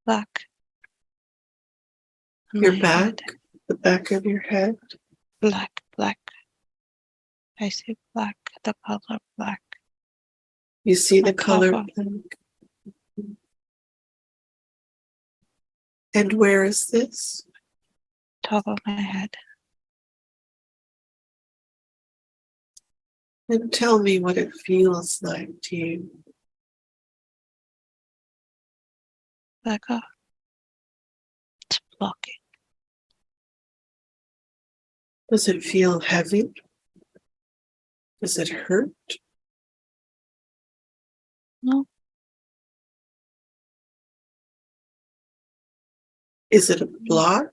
black. On Your my back, head. the back of your head. Black. I see black, the color black. You see the On color top of, black. And where is this? top of my head. And tell me what it feels like to you. Like it's blocking. Does it feel heavy? Does it hurt? No, Is it a block?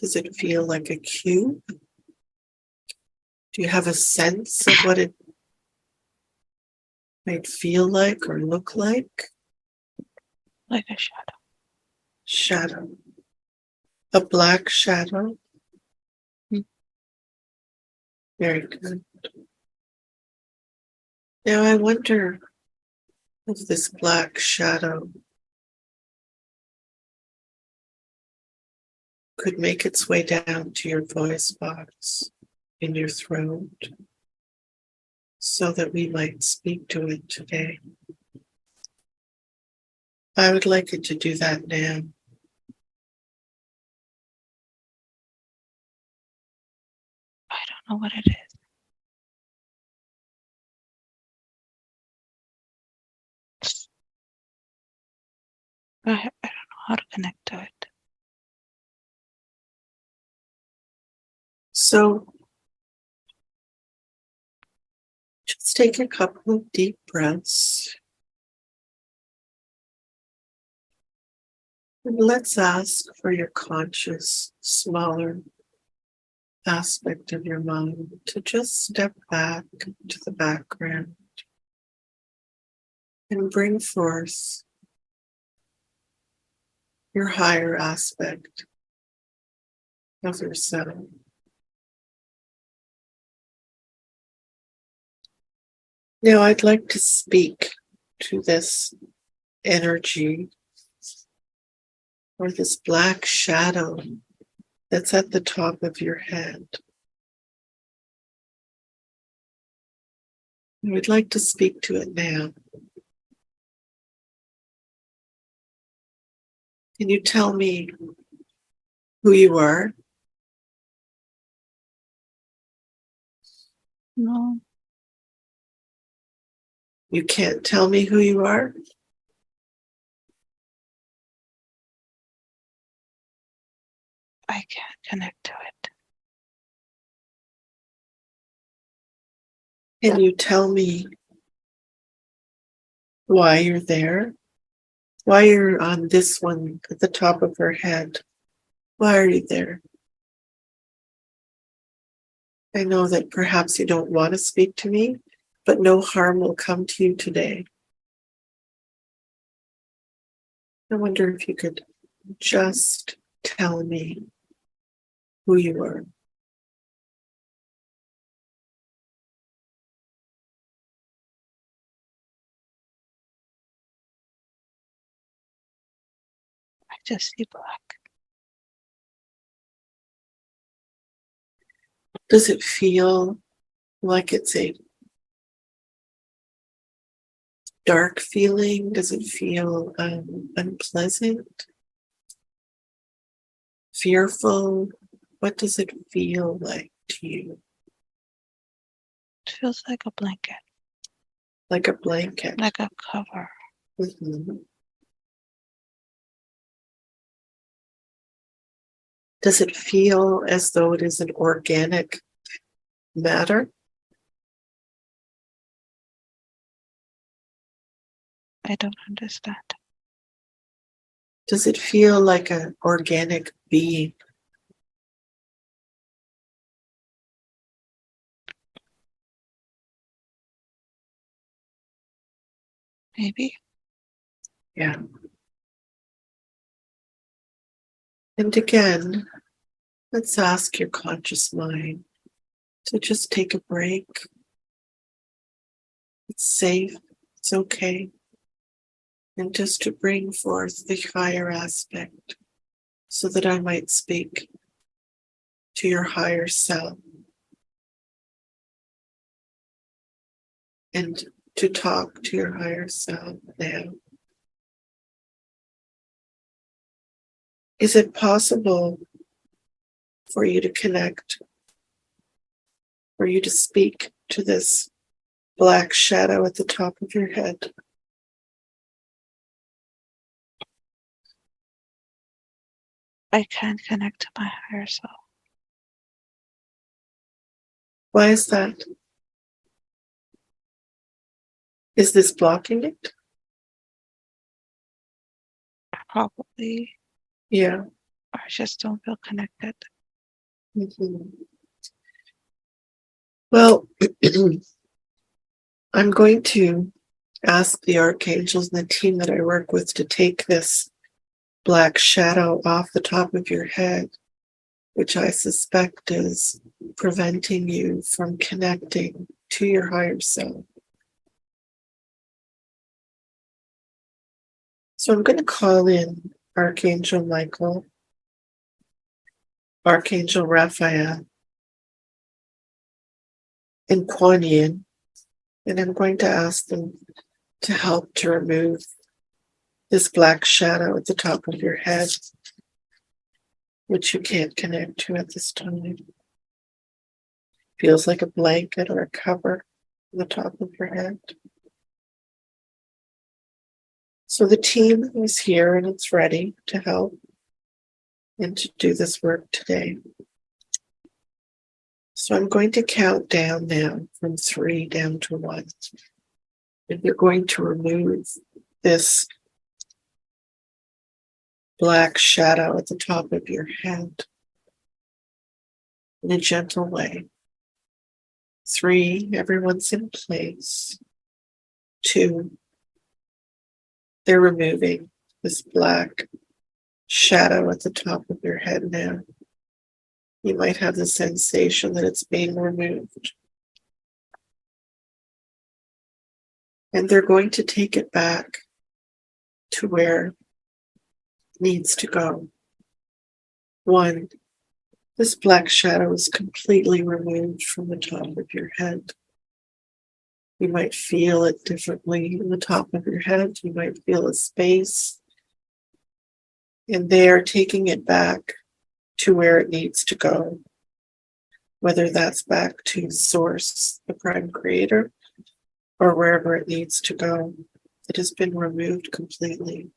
Does it feel like a cube? Do you have a sense of what it might feel like or look like? like a shadow. Shadow. A black shadow? Very good. Now I wonder if this black shadow could make its way down to your voice box in your throat so that we might speak to it today. I would like it to do that now. I don't know what it is. I don't know how to connect to it. So just take a couple of deep breaths. And let's ask for your conscious, smaller aspect of your mind to just step back to the background and bring forth your higher aspect of yourself. Now I'd like to speak to this energy or this black shadow that's at the top of your head. I would like to speak to it now. Can you tell me who you are? No, You can't tell me who you are? I can't connect to it. Can you tell me why you're there? Why you're on this one at the top of her head? Why are you there? I know that perhaps you don't want to speak to me, but no harm will come to you today. I wonder if you could just tell me who you are. I just see black. Does it feel like it's a dark feeling? Does it feel unpleasant? Fearful? What does it feel like to you? It feels like a blanket, Like a blanket. like a cover. Mhm. Does it feel as though it is an organic matter? I don't understand. Does it feel like an organic being? Maybe. Yeah. And again, let's ask your conscious mind to just take a break. It's safe. It's okay. and just to bring forth the higher aspect so that I might speak to your higher self and to talk to your higher self now. Is it possible for you to connect, for you to speak to this black shadow at the top of your head? I can't connect to my higher self. Why is that? Is this blocking it? Probably. Yeah. Or I just don't feel connected. Mhm. Well, I'm going to ask the archangels and the team that I work with to take this black shadow off the top of your head, which I suspect is preventing you from connecting to your higher self. So I'm going to call in Archangel Michael, Archangel Raphael, and Kuan Yin, and I'm going to ask them to help to remove this black shadow at the top of your head, which you can't connect to at this time. Feels like a blanket or a cover on the top of your head. So the team is here and it's ready to help and to do this work today. So I'm going to count down now from 3 down to 1. And you're going to remove this black shadow at the top of your head in a gentle way. 3, everyone's in place. 2, they're removing this black shadow at the top of your head now. You might have the sensation that it's being removed. And they're going to take it back to where it needs to go. 1, this black shadow is completely removed from the top of your head. You might feel it differently in the top of your head. You might feel a space. And they are taking it back to where it needs to go, whether that's back to Source, the Prime Creator, or wherever it needs to go. It has been removed completely.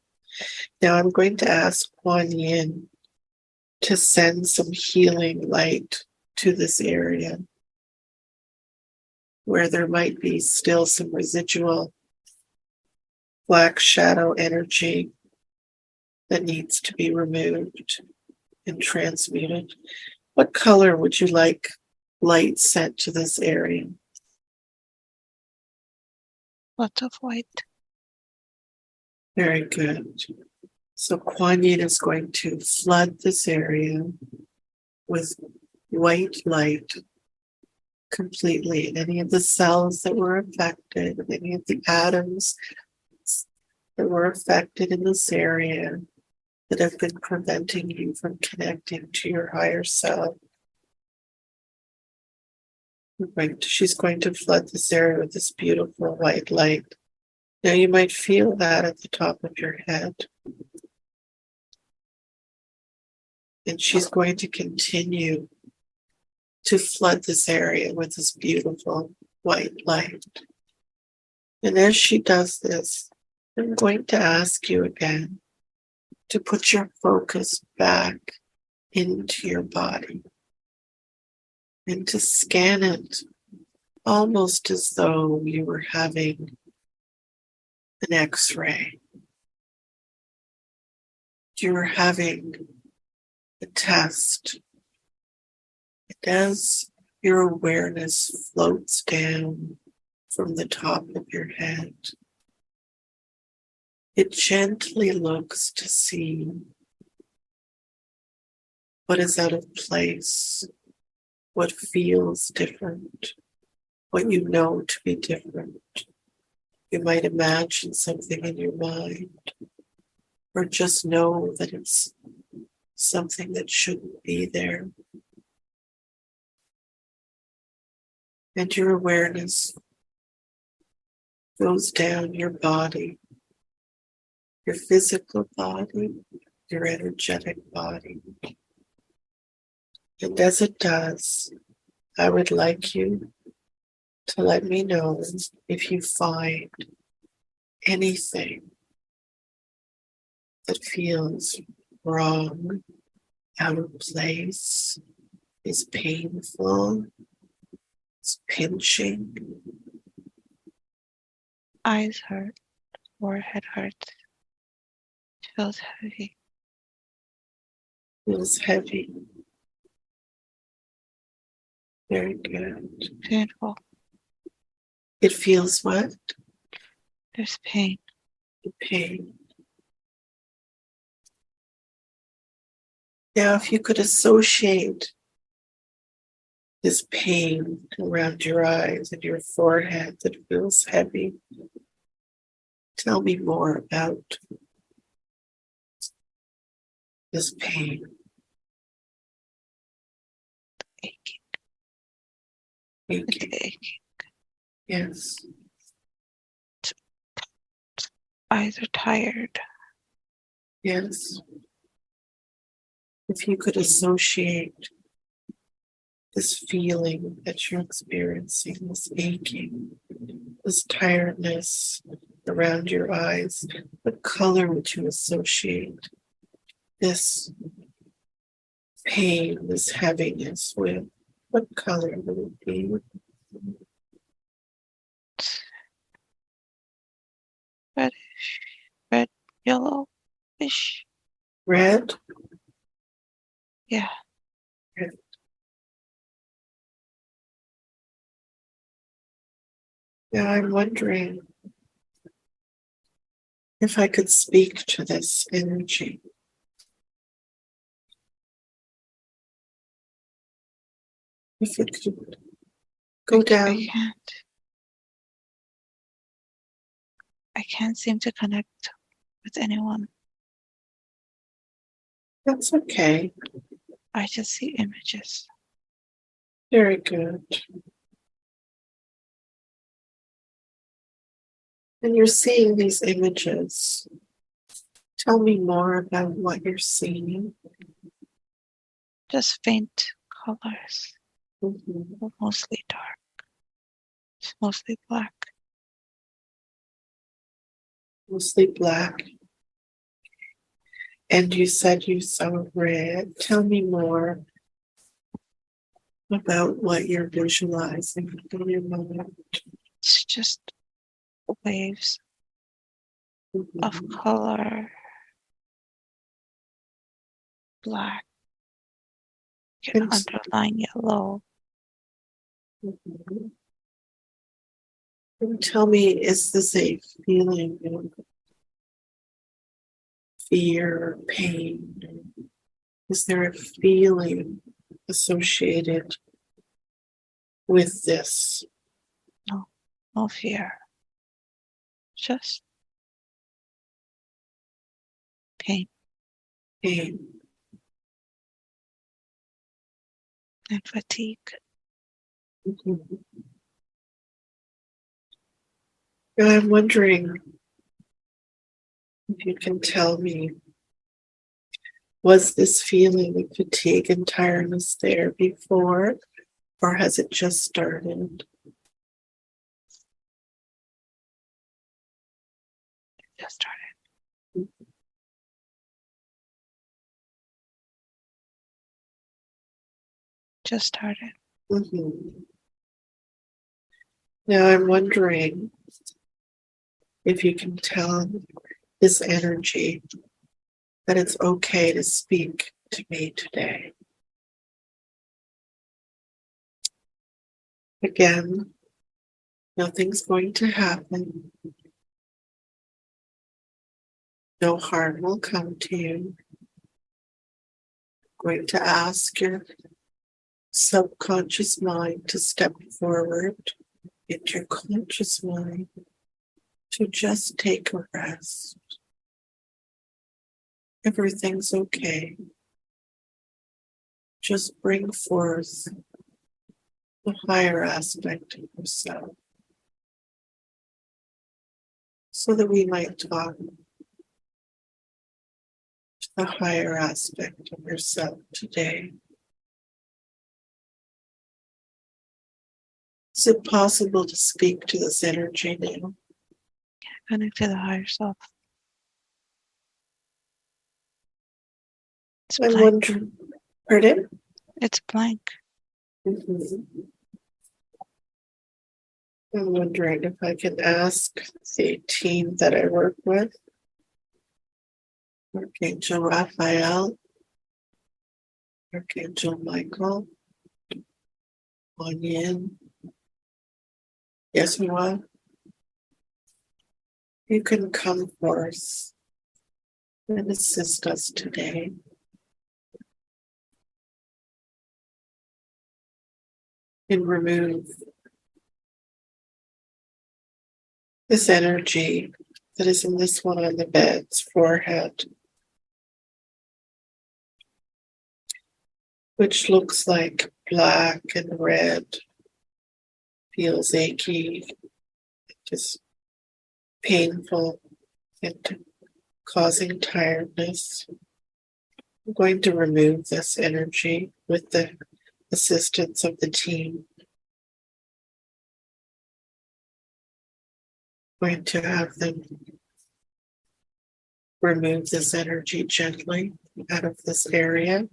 Now I'm going to ask Kuan Yin to send some healing light to this area where there might be still some residual black shadow energy that needs to be removed and transmuted. What color would you like light sent to this area? Lots of white. Very good. So Kuan Yin is going to flood this area with white light completely. And any of the cells that were affected, any of the atoms that were affected in this area that have been preventing you from connecting to your higher self. She's going to flood this area with this beautiful white light. Now you might feel that at the top of your head. And she's going to continue to flood this area with this beautiful white light. And as she does this, I'm going to ask you again to put your focus back into your body and to scan it almost as though you were having an X-ray. You were having a test. As your awareness floats down from the top of your head, it gently looks to see what is out of place, what feels different, what you know to be different. You might imagine something in your mind, or just know that it's something that shouldn't be there. And your awareness goes down your body, your physical body, your energetic body. And as it does, I would like you to let me know if you find anything that feels wrong, out of place, is painful, is pinching, Eyes hurt, forehead hurts, feels heavy, feels heavy. Very good. painful. It feels what? There's pain. Pain. Now, if you could associate this pain around your eyes and your forehead that feels heavy, tell me more about this pain. Aching. It's Aching. aching. Yes. Eyes are tired. Yes. If you could associate this feeling that you're experiencing, this aching, this tiredness around your eyes, what color would you associate this pain, this heaviness with? What color would it be? Reddish. Red, yellowish. Red? Yeah. Red. Now I'm wondering if I could speak to this energy. If it could go down. I can't seem to connect with anyone. That's okay. I just see images. Very good. And you're seeing these images. Tell me more about what you're seeing. Just faint colors. Mm-hmm. Mostly dark. It's mostly black. Mostly black. And you said you saw red. Tell me more about what you're visualizing in your mind. It's just waves Mm-hmm. of color. Black. And, Underline yellow. mm-hmm. And tell me, is this a feeling of fear, pain? Is there a feeling associated with this? No fear. Just pain Pain. and fatigue. Mm-hmm. Now I'm wondering if you can tell me, was this feeling of fatigue and tiredness there before, or has it just started? Just started. Just started. Mm-hmm. Now I'm wondering if you can tell this energy that it's okay to speak to me today. Again, nothing's going to happen. No harm will come to you. I'm going to ask your subconscious mind to step forward into your conscious mind to just take a rest. Everything's okay. Just bring forth the higher aspect of yourself so that we might talk to the higher aspect of yourself today. Is it possible to speak to this energy now? Connect to the higher self. It's I'm blank. wondering, pardon? It's blank. Mhm. I'm wondering if I can ask the team that I work with, Archangel Raphael, Archangel Michael, Kuan Yin, Yeshua, you can come forth and assist us today. And remove this energy that is in this one on the bed's forehead, which looks like black and red, feels achy, just painful, and causing tiredness. I'm going to remove this energy with the assistance of the team. I'm going to have them remove this energy gently out of this area.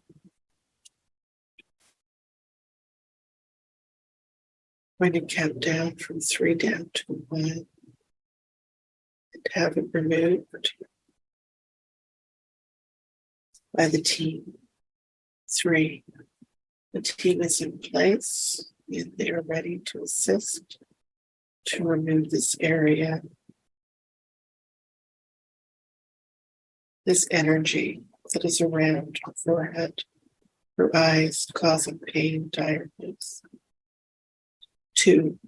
I'm going to count down from 3 down to 1 and have it removed by the team. 3. The team is in place and they are ready to assist to remove this area, this energy that is around her forehead, her eyes, causing pain, tiredness. 2.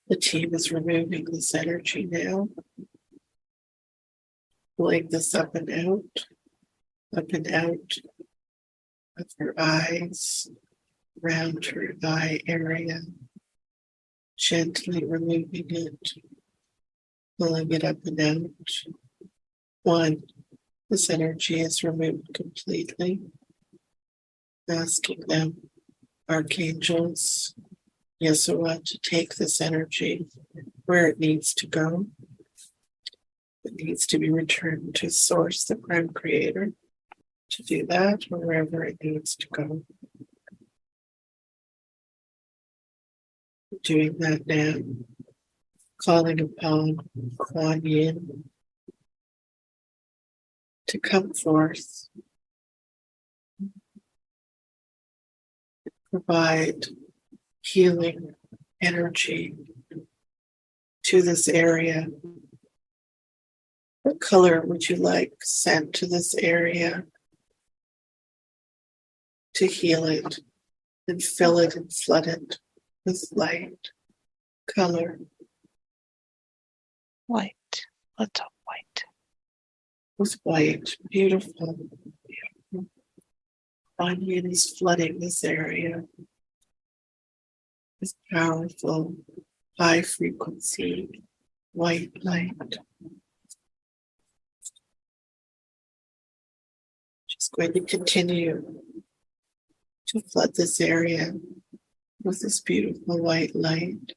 The team is removing this energy now, pulling this up and out of her eyes, around her eye area, gently removing it, pulling it up and out. 1. This energy is removed completely. Asking them, archangels, Yeshua, to take this energy where it needs to go. It needs to be returned to Source, the Prime Creator, to do that, or wherever it needs to go. Doing that now, calling upon Kuan Yin to come forth, provide healing energy to this area. What color would you like sent to this area to heal it and fill it and flood it with light, color? White. Lots of white. With white, beautiful. Onion is flooding this area with powerful, high frequency white light. Just going to continue to flood this area with this beautiful white light,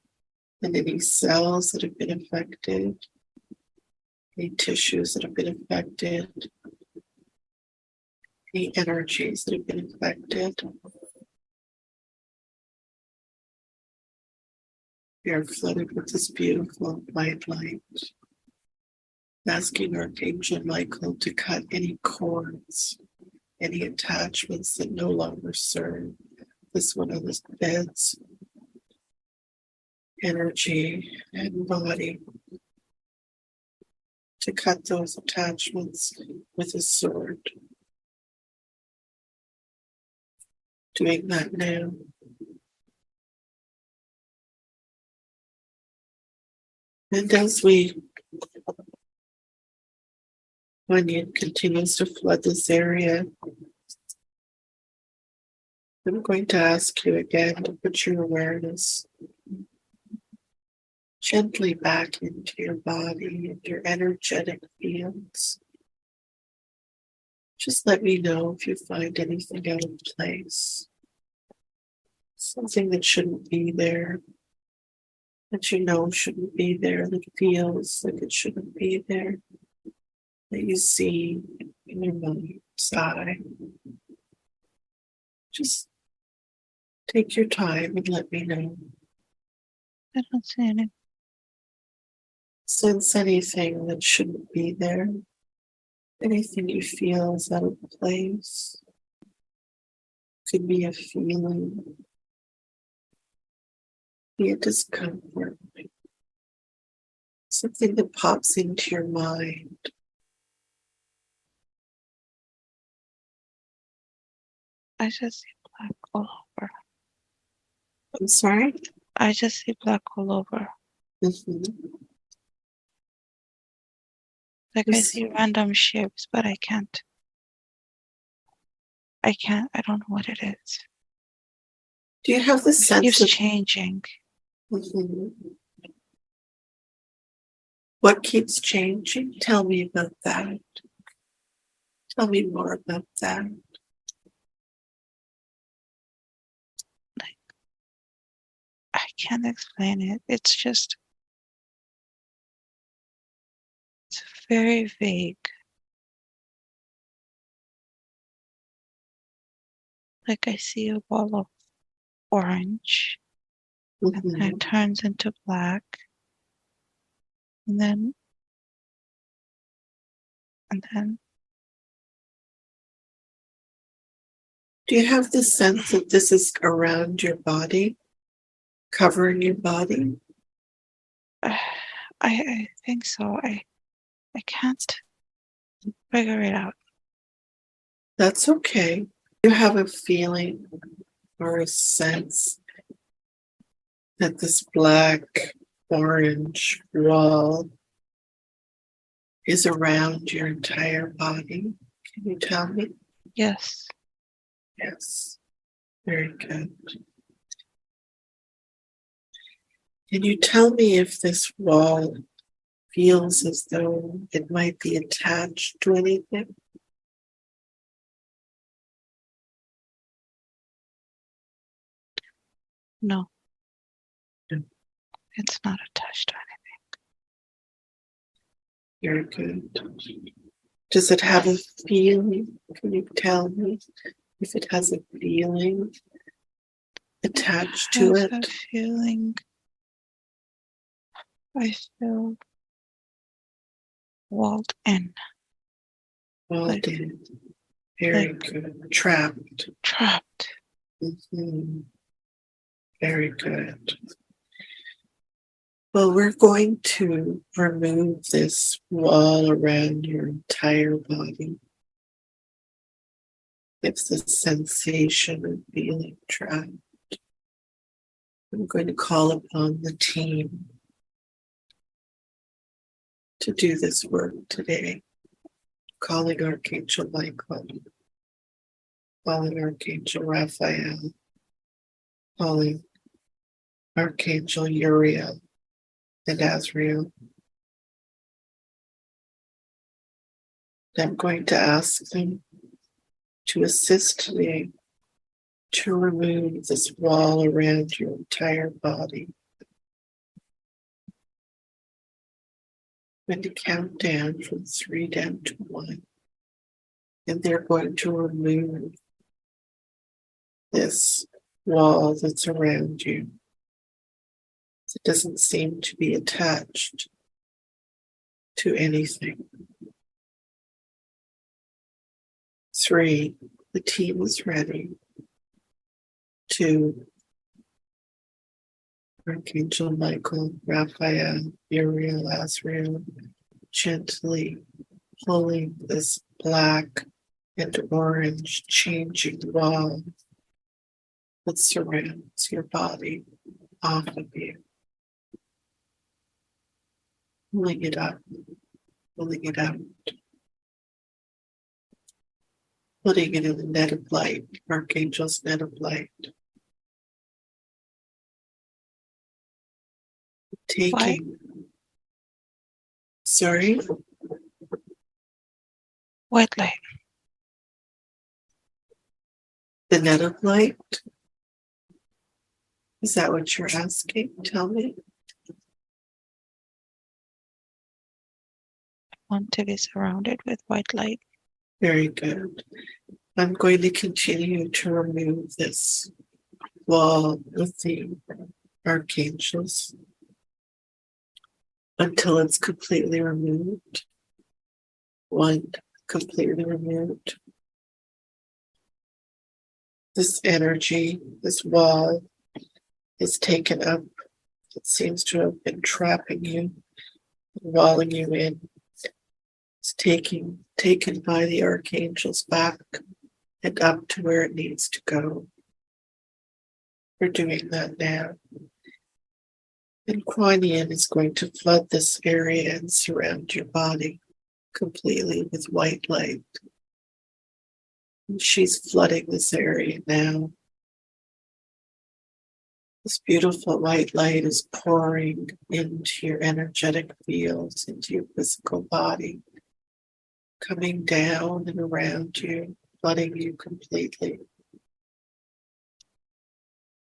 and any cells that have been affected, any tissues that have been affected, any energies that have been affected. We are flooded with this beautiful white light, asking Archangel Michael to cut any cords, any attachments that no longer serve this one of the bed's energy and body, to cut those attachments with his sword. Doing that now. And as onion continues to flood this area, I'm going to ask you again to put your awareness gently back into your body and your energetic fields. Just let me know if you find anything out of place, something that shouldn't be there, that you know shouldn't be there, that feels like it shouldn't be there, that you see in your mind's eye. Just take your time and let me know. I don't see any. Sense anything that shouldn't be there, anything you feel is out of place. Could be a feeling, be a discomfort, something that pops into your mind. I just see black all over. I'm sorry? I just see black all over. Mm-hmm. Like I see random shapes, but I don't know what it is. Do you have the It sense keeps of changing. Mhm. What keeps changing? Tell me about that. Tell me more about that. Like, I can't explain it. It's very vague. Like I see a ball of orange, and then Mm-hmm. it turns into black, and then Do you have the sense that this is around your body, covering your body? I think so. I can't figure it out. That's okay. You have a feeling or a sense that this black orange wall is around your entire body. Can you tell me? Yes. Yes. Very good. Can you tell me if this wall feels as though it might be attached to anything? No. No. It's not attached to Very good. Does it have a feeling? Can you tell me if it has a feeling attached to anything. Has it? a feeling. I feel walled in. Walled in. Very good. Trapped. Trapped. Mm-hmm. Very good. Well, we're going to remove this wall around your entire body. It's the sensation of feeling trapped. I'm going to call upon the team to do this work today. Calling Archangel Michael, calling Archangel Raphael, calling Archangel Uriel and Azrael. I'm going to ask them to assist me to remove this wall around your entire body. I'm going to count down from 3 down to 1. And they're going to remove this wall that's around you. It doesn't seem to be attached to anything. 3, the team is ready. 2, Archangel Michael, Raphael, Uriel, Azrael, gently pulling this black and orange changing wall that surrounds your body off of you. pulling it up, pulling it out, putting it in the net of light, Archangel's net of light. Taking, sorry, White light. the net of light. Is that what you're asking? Tell me. I want to be surrounded with white light. Very good. I'm going to continue to remove this wall with the archangels until it's completely removed. One, completely removed. This energy, this wall is taken up. It seems to have been trapping you, walling you in. It's taken by the archangels back and up to where it needs to go. We're doing that now. And Kuan Yin is going to flood this area and surround your body completely with white light. And she's flooding this area now. This beautiful white light is pouring into your energetic fields, into your physical body, coming down and around you, flooding you completely.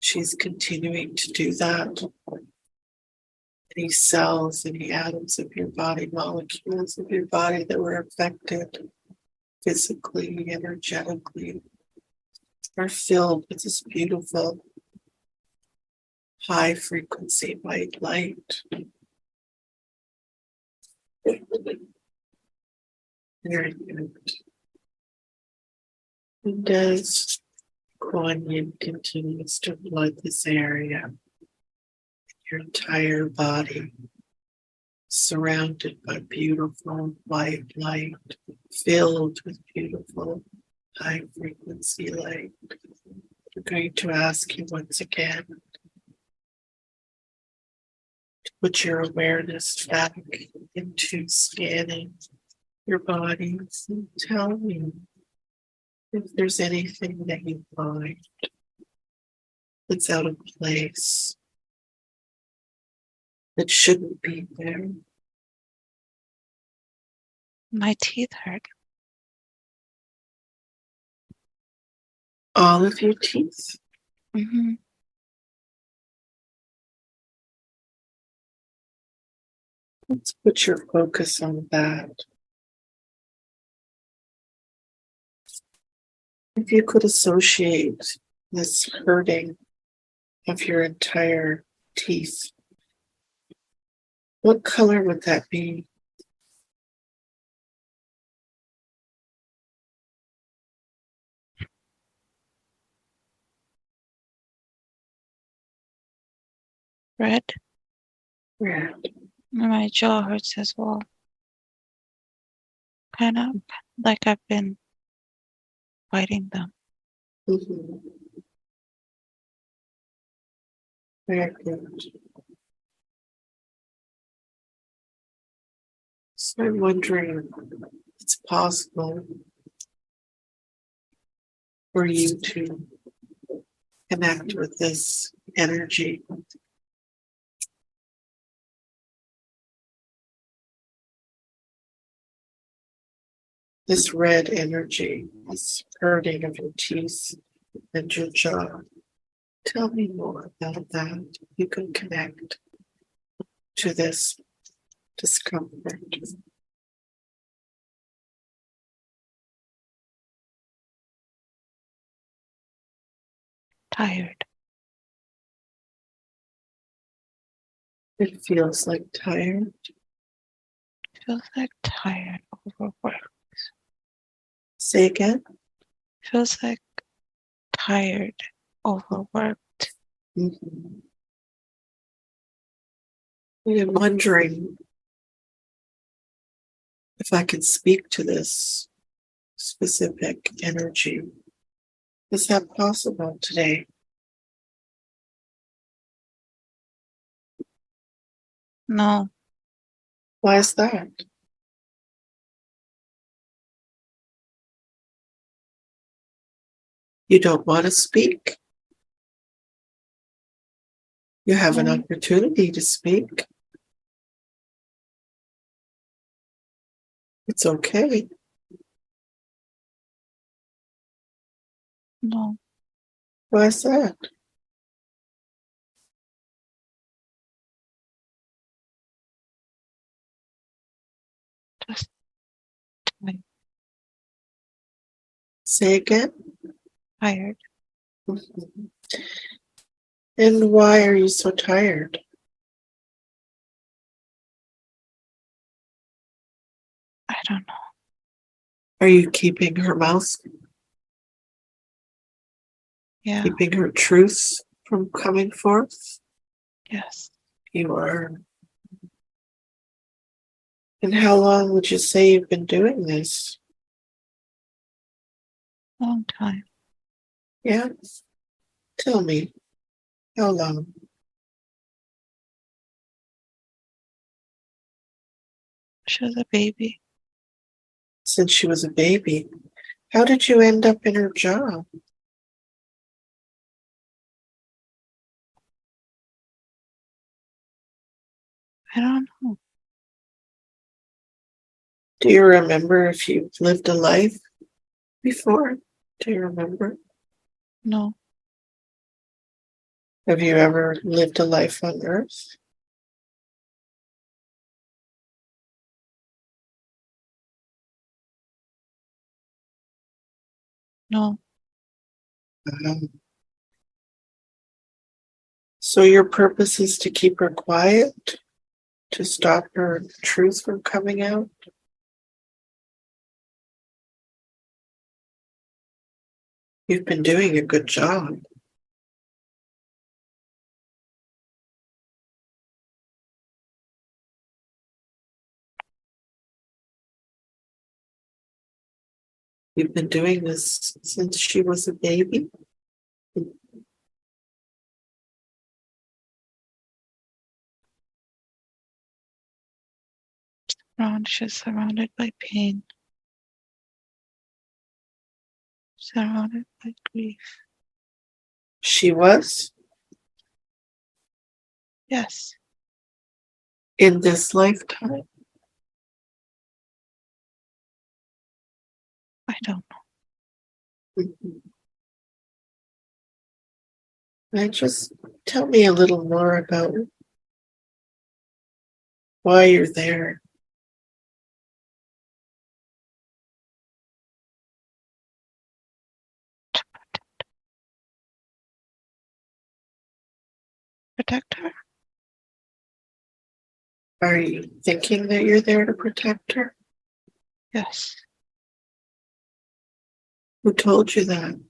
She's continuing to do that. Any cells, any atoms of your body, molecules of your body that were affected physically, energetically, are filled with this beautiful high frequency white light. Very good. And as Kuan Yin continues to flood this area, your entire body surrounded by beautiful white light, filled with beautiful high frequency light. I'm going to ask you once again to put your awareness back into scanning your bodies and tell me if there's anything that you find that's out of place, that shouldn't be there. My teeth hurt. All of your teeth? Mm-hmm. Let's put your focus on that. If you could associate this hurting of your entire teeth, what color would that be? Red. Red. My jaw hurts as well. Kind of like I've been fighting them. Mm-hmm. Very good. So I'm wondering if it's possible for you to connect with this energy. This red energy, this hurting of your teeth and your jaw. Tell me more about that. You can connect to this discomfort. Tired. It feels like tired. Feels like tired, overworked. Say again. Feels like tired, overworked. Mm-hmm. I'm wondering if I can speak to this specific energy. Is that possible today? No, Why is that? You don't want to speak? You have an No, opportunity to speak. It's okay. no, Why is that? just tired. Say again. Tired. And why are you so tired? I don't know. Are you keeping her mouth, Yeah, keeping her truths from coming forth? yes. You are. And how long would you say you've been doing this? Long time. Yeah? Tell me, how long? She was a baby. Since she was a baby. How did you end up in her job? I don't know. Do you remember if you've lived a life before? Do you remember? No, Have you ever lived a life on earth? no, Um, so your purpose is to keep her quiet, to stop her truth from coming out? You've been doing a good job. You've been doing this since she was a baby. she's surrounded by pain, surrounded by grief. She was Yes, in this lifetime. I don't know. Mhm. Just tell me a little more about why you're there. Protect her? Are you thinking that you're there to protect her? Yes, Who told you that?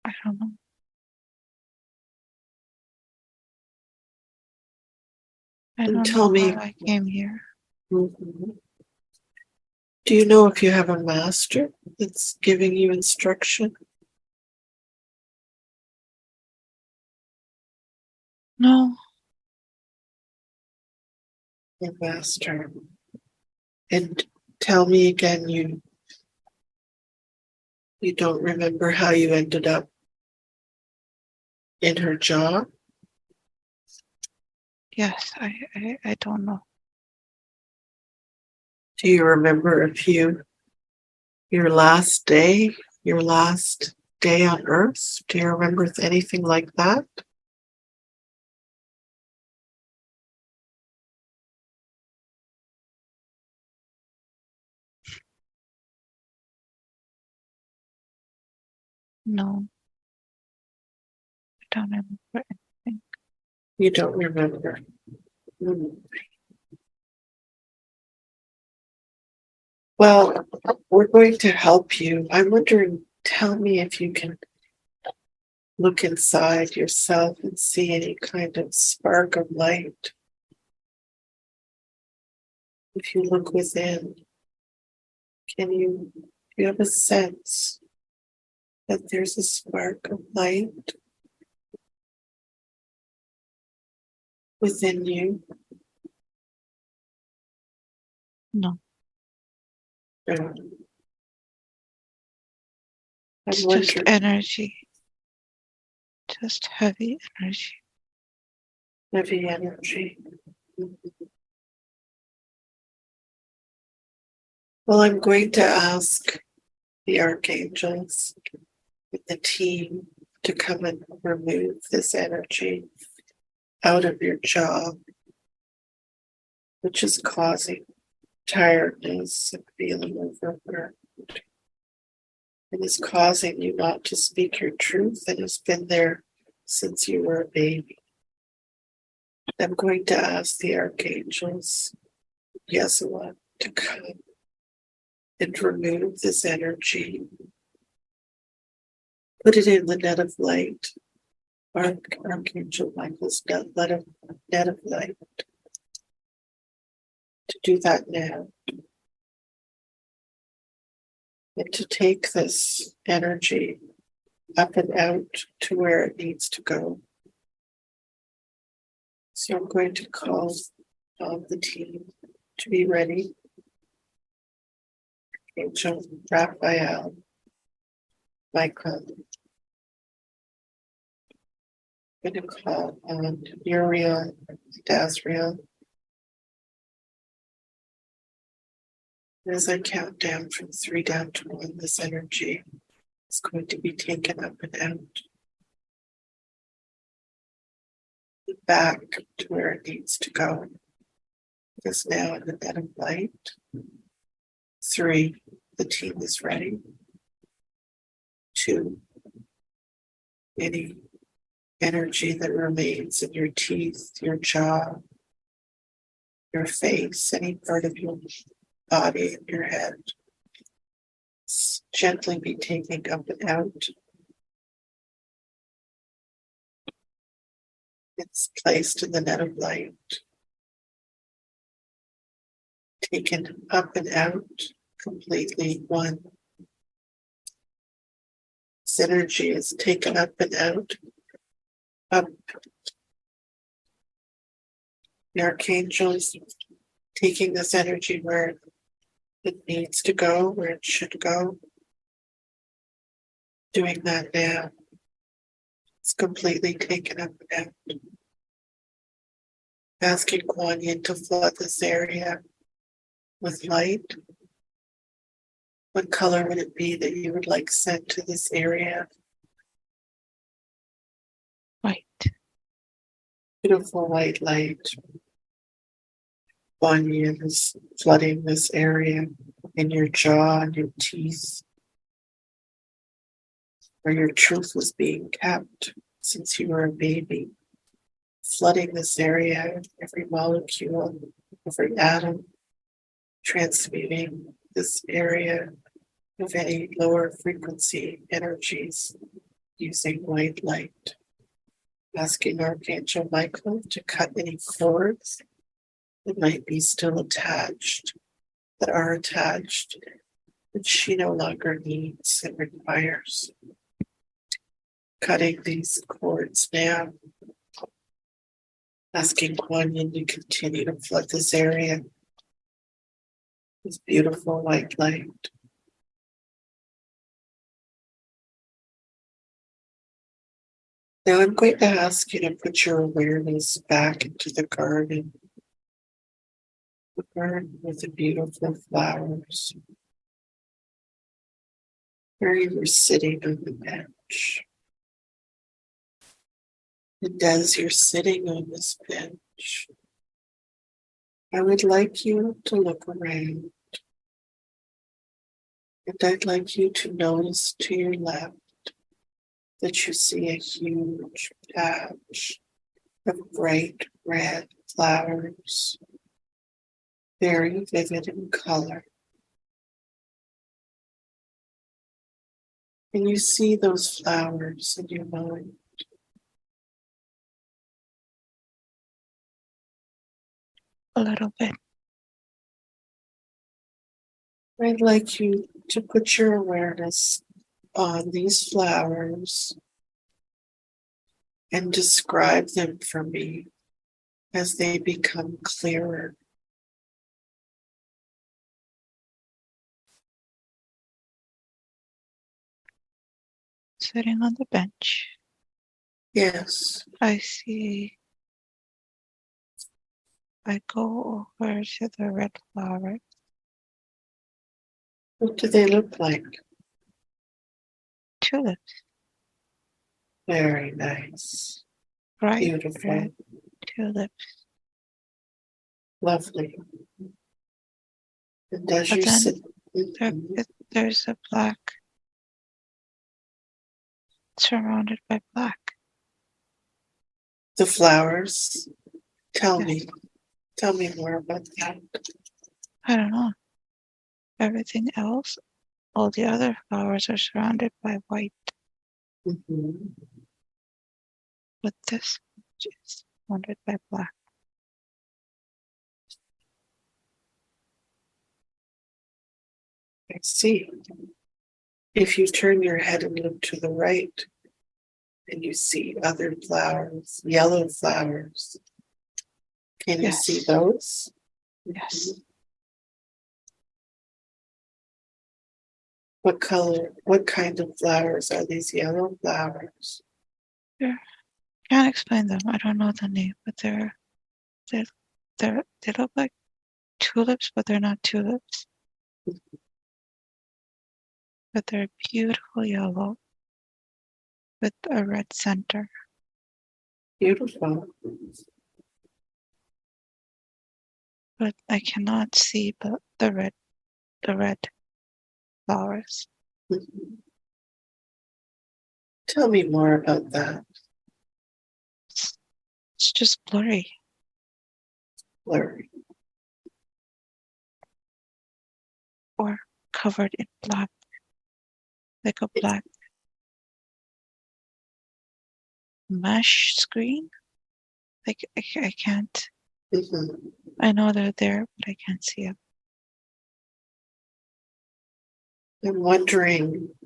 I don't know. I And don't tell know how me, I came here. mhm, do you know if you have a master that's giving you instruction? No, A master. And tell me again, you don't remember how you ended up in her job? yes, I don't know. Do you remember if your last day, your last day on earth? Do you remember anything like that? No, I don't remember anything. You don't remember. Hmm. Well, we're going to help you. I'm wondering, tell me if you can look inside yourself and see any kind of spark of light. If you look within, do you have a sense that there's a spark of light? within you? No, No. it's I'm just wondering, energy. Just heavy energy. heavy energy. Well, I'm going to ask the archangels and the team to come and remove this energy out of your jaw, which is causing tiredness and feeling overworked. It is causing you not to speak your truth that has been there since you were a baby. I'm going to ask the archangels, Yeshua, to come and remove this energy. Put it in the net of light. Archangel Michael's net of light. To do that now. And to take this energy up and out to where it needs to go. So I'm going to call on the team to be ready. Angel Raphael, Michael. I'm going to call on Uriel, Dazriel. As I count down from 3 down to 1, this energy is going to be taken up and out. Back to where it needs to go. It is now in the net of light. 3, the team is ready. 2, any energy that remains in your teeth, your jaw, your face, any part of your body and your head, gently be taken up and out. It's placed in the net of light, taken up and out completely. 1. This energy is taken up and out, up. The archangels taking this energy where it needs to go, where it should go. Doing that now. It's completely taken up and out. Asking Kuan Yin to flood this area with light. What color would it be that you would like sent to this area? White. Beautiful white light. Kuan Yin is flooding this area in your jaw and your teeth, where your truth was being kept since you were a baby. Flooding this area, every molecule, every atom, transmuting this area of any lower frequency energies using white light. Asking Archangel Michael to cut any cords that might be still attached, that are attached, that she no longer needs and requires. Cutting these cords now. Asking Kuan Yin to continue to flood this area with beautiful white light. Now I'm going to ask you to put your awareness back into the garden with the beautiful flowers, where you were sitting on the bench. And as you're sitting on this bench, I would like you to look around. And I'd like you to notice to your left that you see a huge patch of bright red flowers, very vivid in color. And you see those flowers in your mind. A little bit. I'd like you to put your awareness on these flowers and describe them for me as they become clearer. Sitting on the bench, Yes. I go over to the red flower. What do they look like? Tulips, Very nice. bright Beautiful. red tulips. Lovely. And as But you then sit, there's a black, surrounded by black. the flowers, tell Yes. me more about that. I don't know. Everything else, all the other flowers are surrounded by white, Mhm. but this is surrounded by black. I see. If you turn your head and look to the right, and you see other flowers, yellow flowers. Can you see Yes. those? Yes. What color, what kind of flowers are these yellow flowers? Can't explain them. I don't know the name, but they look like tulips, but they're not tulips. But they're beautiful yellow with a red center. Beautiful. But I cannot see the red flowers. Mhm. Tell me more about that. It's just blurry. Blurry. Or covered in black, like a black mesh screen. Like I can't. Mhm. I know they're there, but I can't see them. I'm wondering,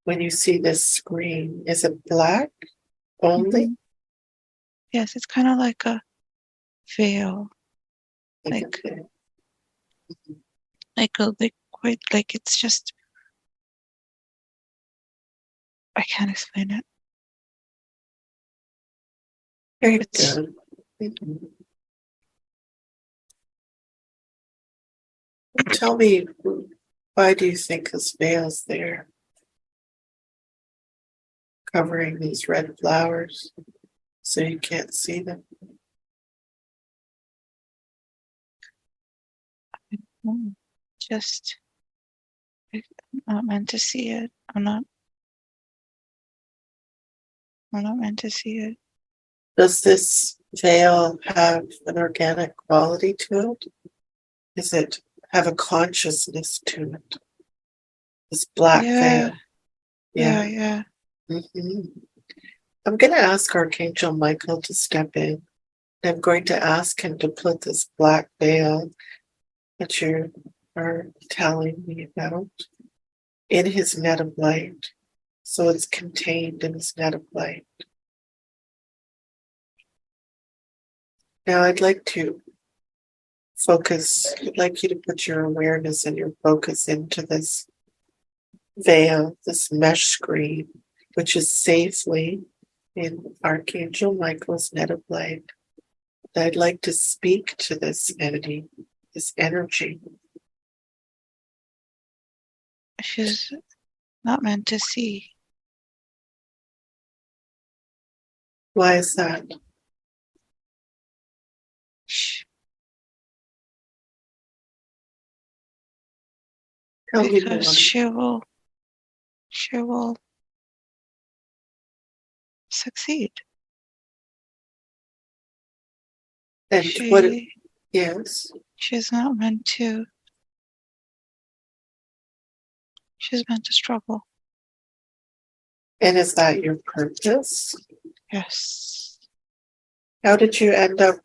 when you see this screen, is it black only? Mhm. Yes, it's kind of like a veil, Like like a- like a liquid. Like it's just. I can't explain it. Very It's good. Mhm. Tell me, why do you think this veil's there, covering these red flowers so you can't see them? just. I'm not meant to see it. I'm not meant to see it. Does this veil have an organic quality to it? Does it have a consciousness to it? This black Yeah, veil. yeah, Yeah. yeah. hmm I'm going to ask Archangel Michael to step in. I'm going to ask him to put this black veil that you are telling me about in his net of light. So it's contained in his net of light. Now I'd like to I'd like you to put your awareness and your focus into this veil, this mesh screen, which is safely in Archangel Michael's net of light. I'd like to speak to this entity, this energy. She's not meant to see. Why is that? Shh. Tell me more. Because she will succeed. And what? She Yes. she's not meant to. She's meant to struggle. And is that your purpose? Yes. How did you end up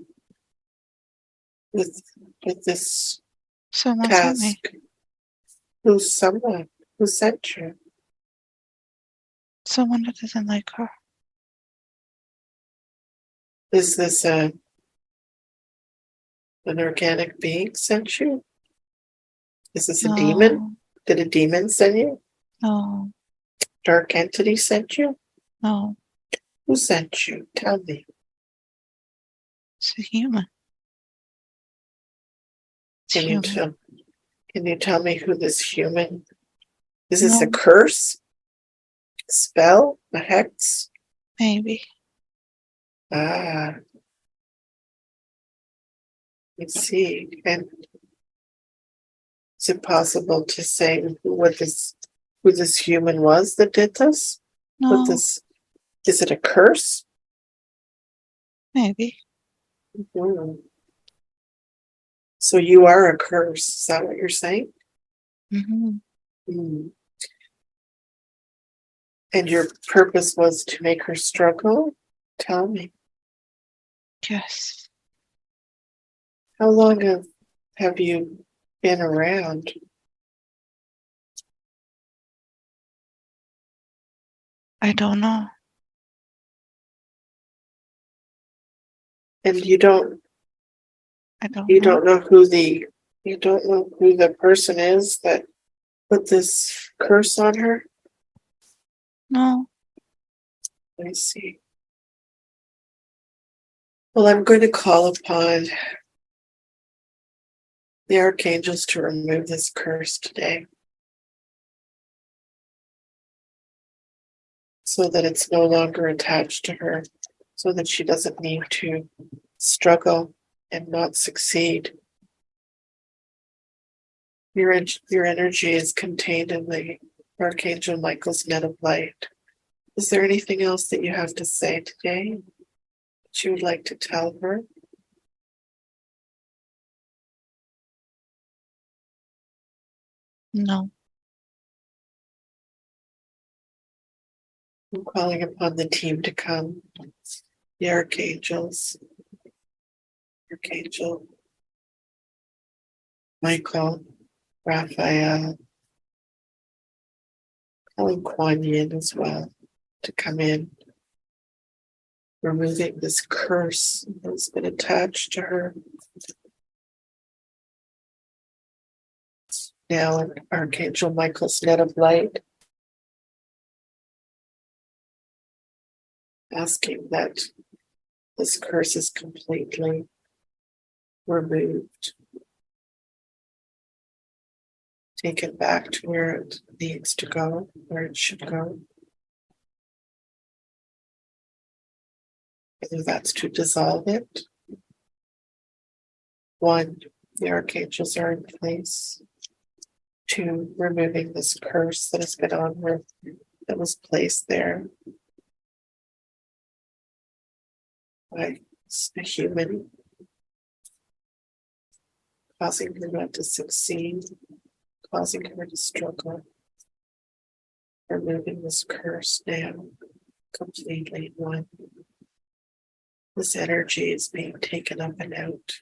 with this Someone sent task? me. Who's someone? Who sent you? Someone that doesn't like her. Is this a An organic being sent you? Is this a demon? No, Did a demon send you? no, Dark entity sent you? no. Who sent you? Tell me. It's a human. It's Can you human. tell? Can you tell me who this human? Is this a No, curse? A spell? A hex? maybe. Ah, let's see. And is it possible to say who this human was that did this? What No, this is it a curse? maybe. Hmm. So you are a curse. Is that what you're saying? Hmm. Hmm. And your purpose was to make her struggle? Tell me. Yes. How long have you been around? I don't know. And I don't you know. don't know you don't know who the person is that put this curse on her? No. I see. Well, I'm going to call upon the archangels to remove this curse today so that it's no longer attached to her, so that she doesn't need to struggle and not succeed. Your energy is contained in the Archangel Michael's net of light. Is there anything else that you have to say today that you would like to tell her? No. I'm calling upon the team to come. The archangels, Archangel Michael, Raphael, calling Kuan Yin as well to come in, removing this curse that's been attached to her. Now, Archangel Michael's net of light, asking that this curse is completely removed, taken back to where it needs to go, where it should go. Whether that's to dissolve it. One, the archangels are in place. Two, removing this curse that has been on her, that was placed there by a human, causing her not to succeed, causing her to struggle. Removing this curse now completely. One, this energy is being taken up and out.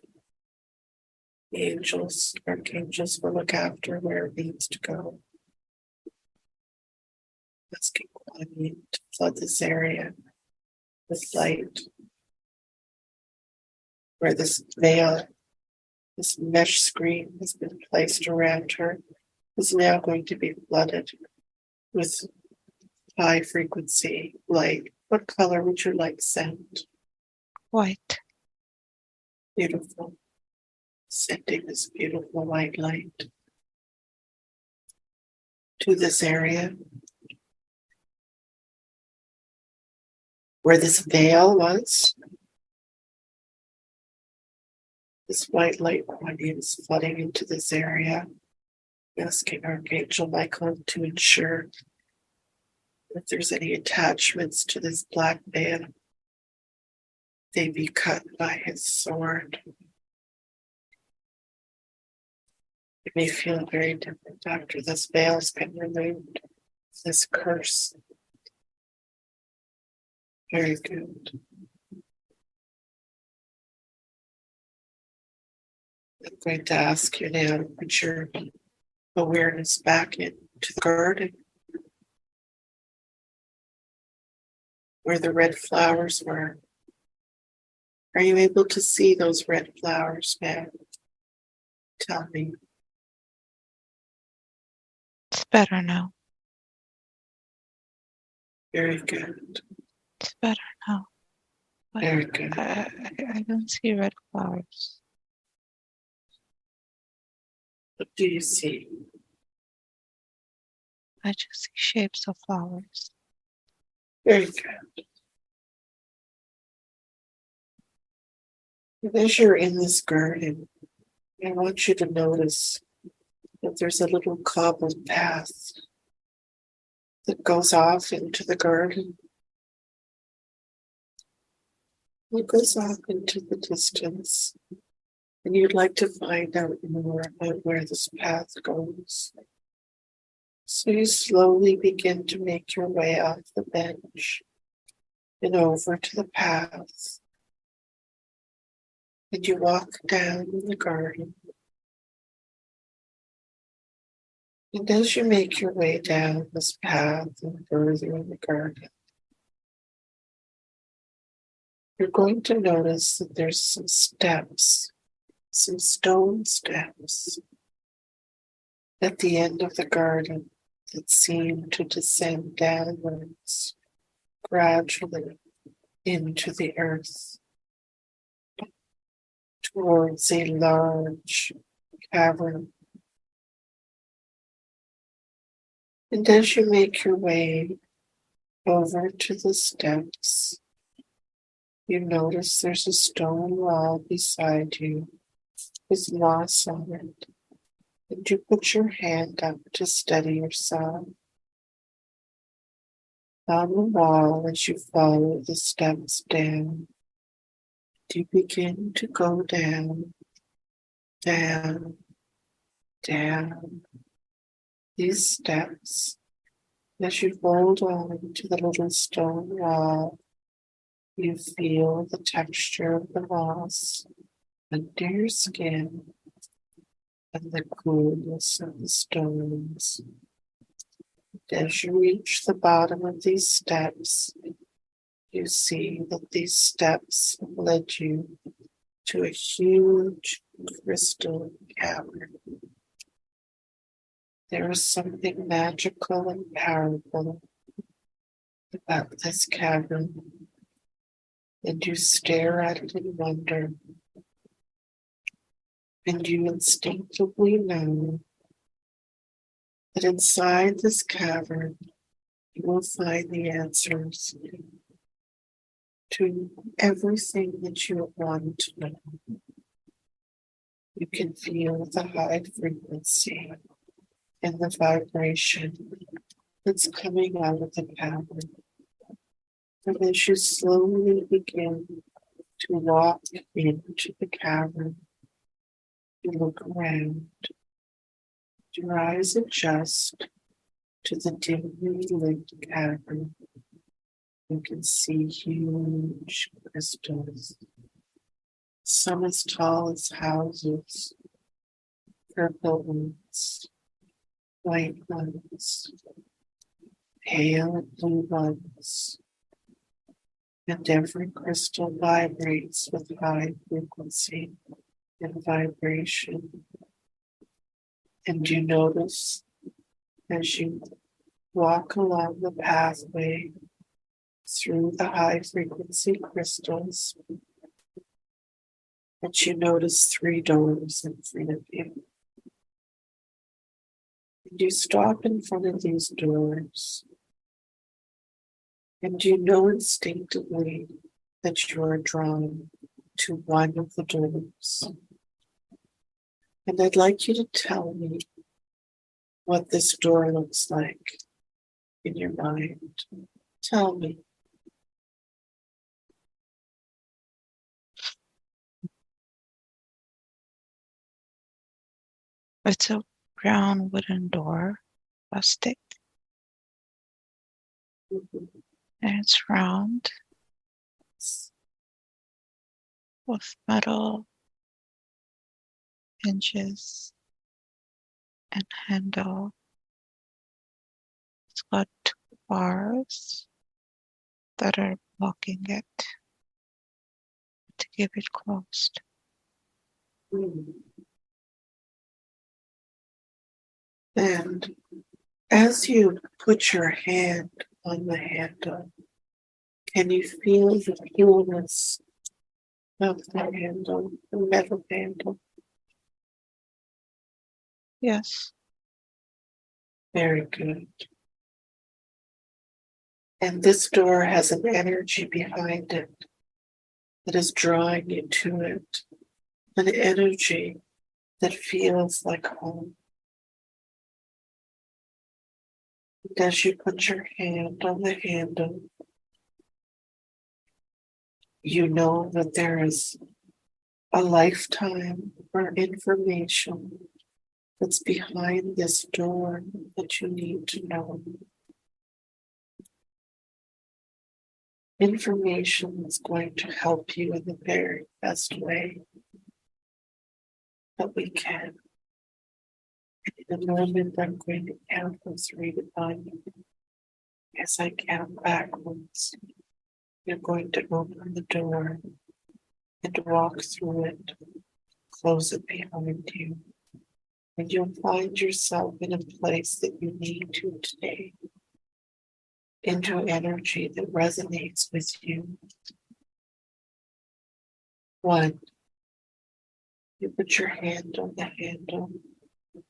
The angels, archangels will look after where it needs to go. Asking quality to flood this area with light, where this veil, this mesh screen has been placed around her, is now going to be flooded with high frequency light. What color would you like sent? White. Beautiful. Sending this beautiful white light to this area where this veil was. This white light quantity is flooding into this area, asking Archangel Michael to ensure if there's any attachments to this black veil, they be cut by his sword. It may feel very different after this veil's been removed. This curse. Very good. I'm going to ask you now to put your awareness back into the garden where the red flowers were. Are you able to see those red flowers, ma'am? Tell me. It's better now. Very good. It's better now. But Very good. I don't see red flowers. What do you see? I just see shapes of flowers. Very good. And as you're in this garden, I want you to notice that there's a little cobbled path that goes off into the garden. It goes off into the distance, and you'd like to find out more about where this path goes. So you slowly begin to make your way off the bench and over to the path. And you walk down in the garden. And as you make your way down this path and further in the garden, you're going to notice that there's some steps, some stone steps at the end of the garden that seem to descend downwards gradually into the earth towards a large cavern. And as you make your way over to the steps, you notice there's a stone wall beside you with moss on it. And you put your hand up to steady yourself. On the wall, as you follow the steps down, you begin to go down, down, down these steps. As you hold on to the little stone wall, you feel the texture of the moss under your skin and the coolness of the stones. As you reach the bottom of these steps, you see that these steps have led you to a huge crystal cavern. There is something magical and powerful about this cavern, and you stare at it in wonder, and you instinctively know that inside this cavern you will find the answers to everything that you want to know. You can feel the high frequency and the vibration that's coming out of the cavern. And as you slowly begin to walk into the cavern, you look around. Your eyes adjust to the dimly lit cavern. You can see huge crystals, some as tall as houses, purple ones, white ones, pale blue ones, and every crystal vibrates with high frequency and vibration. And you notice as you walk along the pathway through the high frequency crystals that you notice 3 doors in front of you. And you stop in front of these doors, and you know instinctively that you are drawn to one of the doors. And I'd like you to tell me what this door looks like in your mind. Tell me. It's a brown wooden door, rustic, Mhm. and it's round with metal hinges and handle. It's got 2 bars that are blocking it keep it closed. And as you put your hand on the handle, can you feel the coolness of the handle, the metal handle? Yes. Very good. And this door has an energy behind it that is drawing you to it, an energy that feels like home. And as you put your hand on the handle, you know that there is a lifetime or information that's behind this door that you need to know. Information that's going to help you in the very best way that we can. In a moment, I'm going to count from 3 to 5. As I count backwards, you're going to open the door and walk through it, close it behind you, and you'll find yourself in a place that you need to today, into energy that resonates with you. 1, you put your hand on the handle, and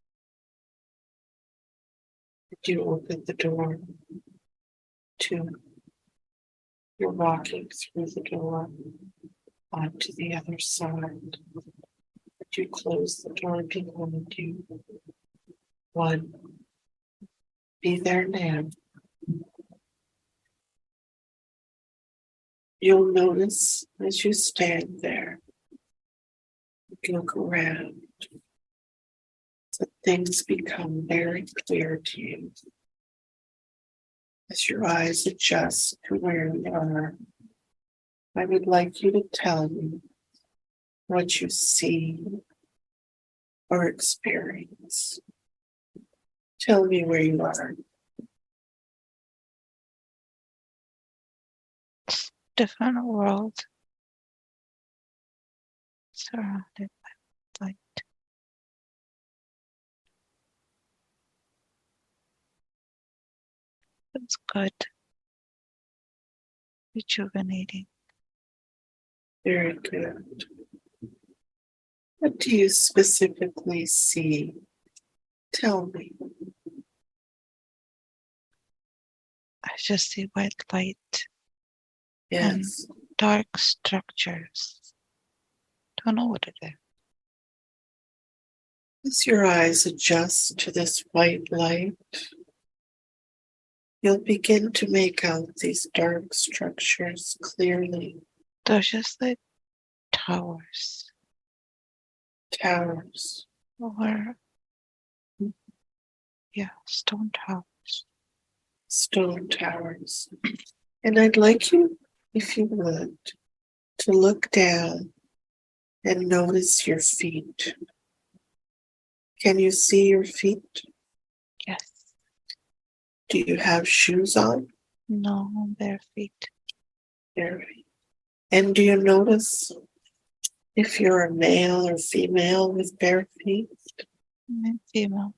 you open the door. 2, you're walking through the door onto the other side. You close the door behind you. 1, be there now. You'll notice as you stand there, you look around, that things become very clear to you. As your eyes adjust to where you are, I would like you to tell me what you see or experience. Tell me where you are. Different world surrounded by light. It's good. Rejuvenating. Very good. What do you specifically see? Tell me. I just see white light and Yes. dark structures. Don't know what it is. As your eyes adjust to this white light, you'll begin to make out these dark structures clearly. They're just like towers. Towers. Or, yeah, stone towers. Stone towers. And I'd like you, if you would, to look down and notice your feet. Can you see your feet? Yes. Do you have shoes on? No, bare feet. Bare feet. And do you notice if you're a male or female with bare feet? I'm female.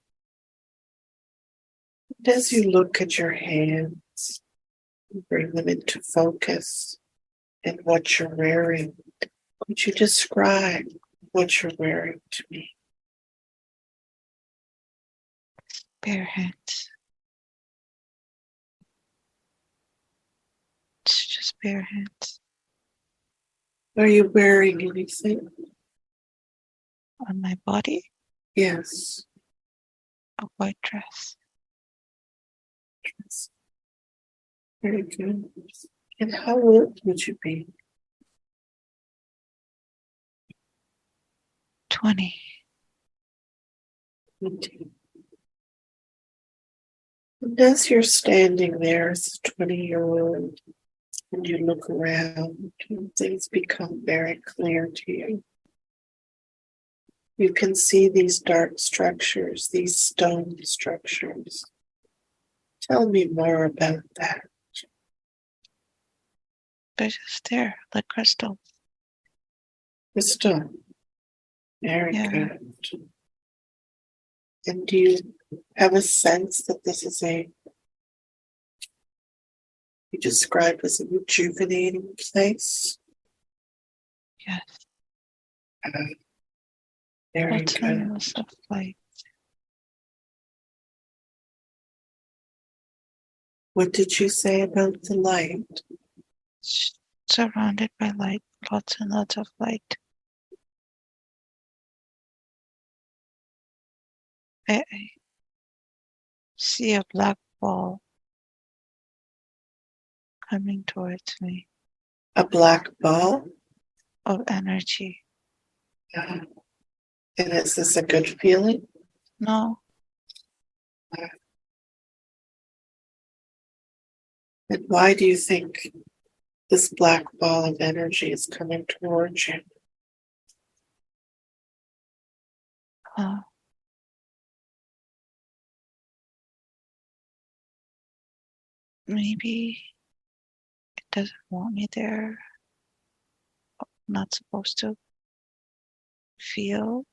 And as you look at your hands, you bring them into focus and what you're wearing. Could you describe what you're wearing to me? Bare hands. It's just bare hands. Are you wearing anything? On my body, Yes. a white dress. Very good. And how old would you be? 20. 20. And as you're standing there as a 20-year-old and you look around and things become very clear to you, you can see these dark structures, these stone structures. Tell me more about that. They're just there, like crystals. Crystal. Very Yeah. good. And do you have a sense that this is you described as a rejuvenating place? Yes. Uh, Very Lots good. and lots of light. What did you say about the light? Surrounded by light. Lots and lots of light. I see a black ball coming towards me A black ball? of energy. Uh, and is this a good feeling? No, And why do you think this black ball of energy is coming towards you? uh, maybe it doesn't want me there. I'm not supposed to feel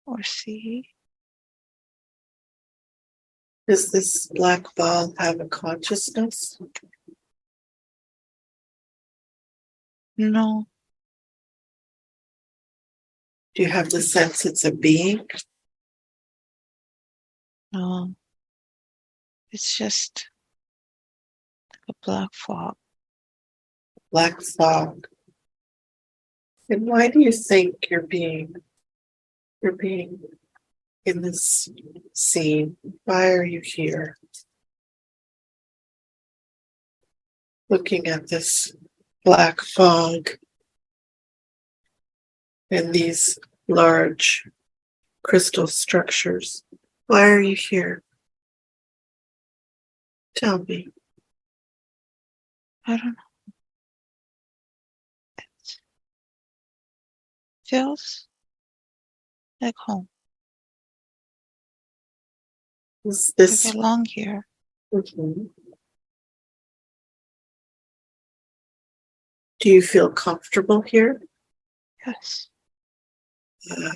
or see. Does this black ball have a consciousness? No, Do you have the sense it's a being? no. It's just a black fog. Black fog. And why do you think you're being in this scene? Why are you here? Looking at this black fog and these large crystal structures. Why are you here? Tell me. I don't know. It feels like home. Is I this belong here. Mhm. Do you feel comfortable here? Yes, Uh,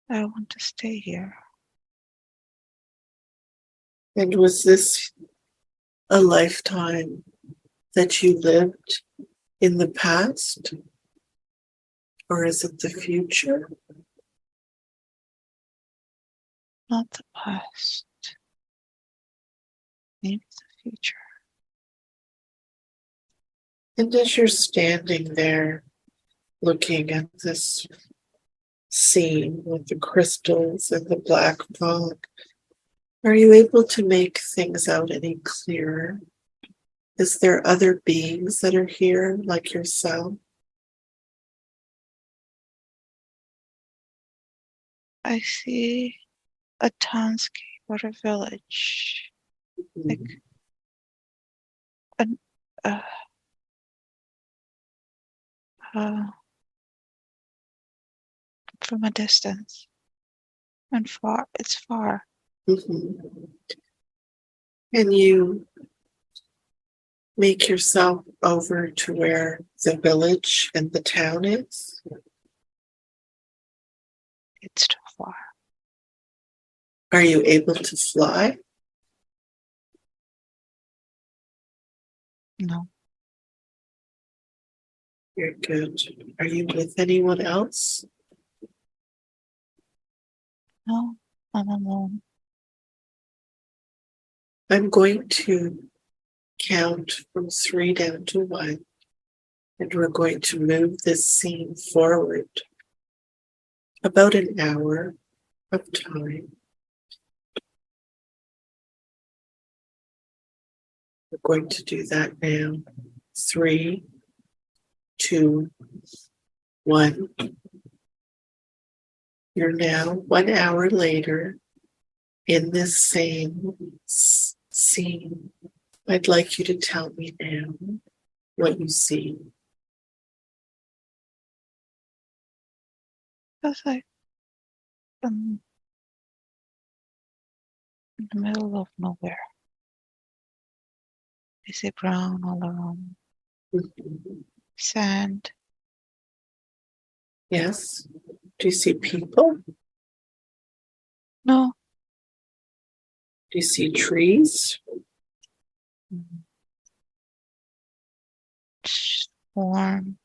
I want to stay here. and was this a lifetime that you lived in the past? Or is it the future? Not the past. Maybe the future. And as you're standing there looking at this scene with the crystals and the black fog, are you able to make things out any clearer? Is there other beings that are here like yourself? I see a townscape or a village, like an, uh, uh, from a distance and far. It's far. Mhm. And you make yourself over to where the village and the town is? It's too far. Are you able to fly? No, You're good. Are you with anyone else? no, I'm alone. I'm going to count from 3 down to 1, and we're going to move this scene forward about an hour of time. We're going to do that now. 3, 2, 1. You're now 1 hour later in this same scene. I'd like you to tell me now what you see. It's like I'm in the middle of nowhere. I see brown all around. Mhm. Sand, Yes. Do you see people? No. Do you see trees? It's warm,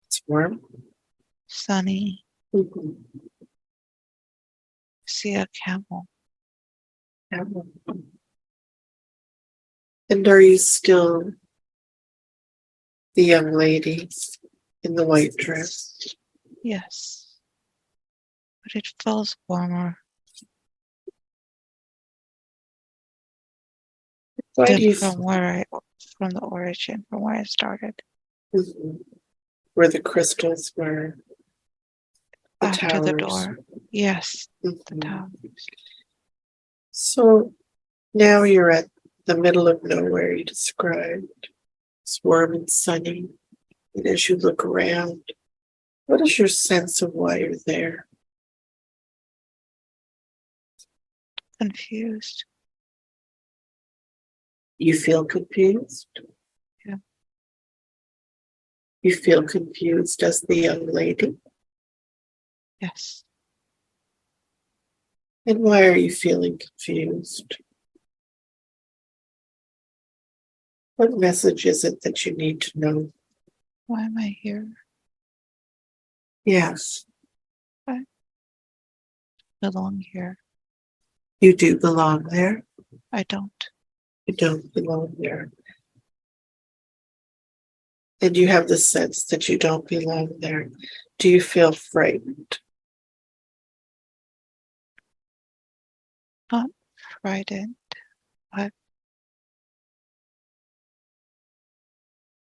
It's warm. sunny. Mhm. See a camel. And are you still the young lady in the white dress? Yes. But it feels warmer Why than do you? from the origin, from where I started. Mhm. Where the crystals were, the After the towers. door. Yes. The Mhm. tower. So now you're at the middle of nowhere you described. It's warm and sunny. And as you look around, what is your sense of why you're there? Confused. You feel confused? Yeah. You feel confused as the young lady? Yes. And why are you feeling confused? What message is it that you need to know? Why am I here? Yes, I belong here. you do belong there. I don't. You don't belong there. And you have the sense that you don't belong there. Do you feel frightened? Not frightened, but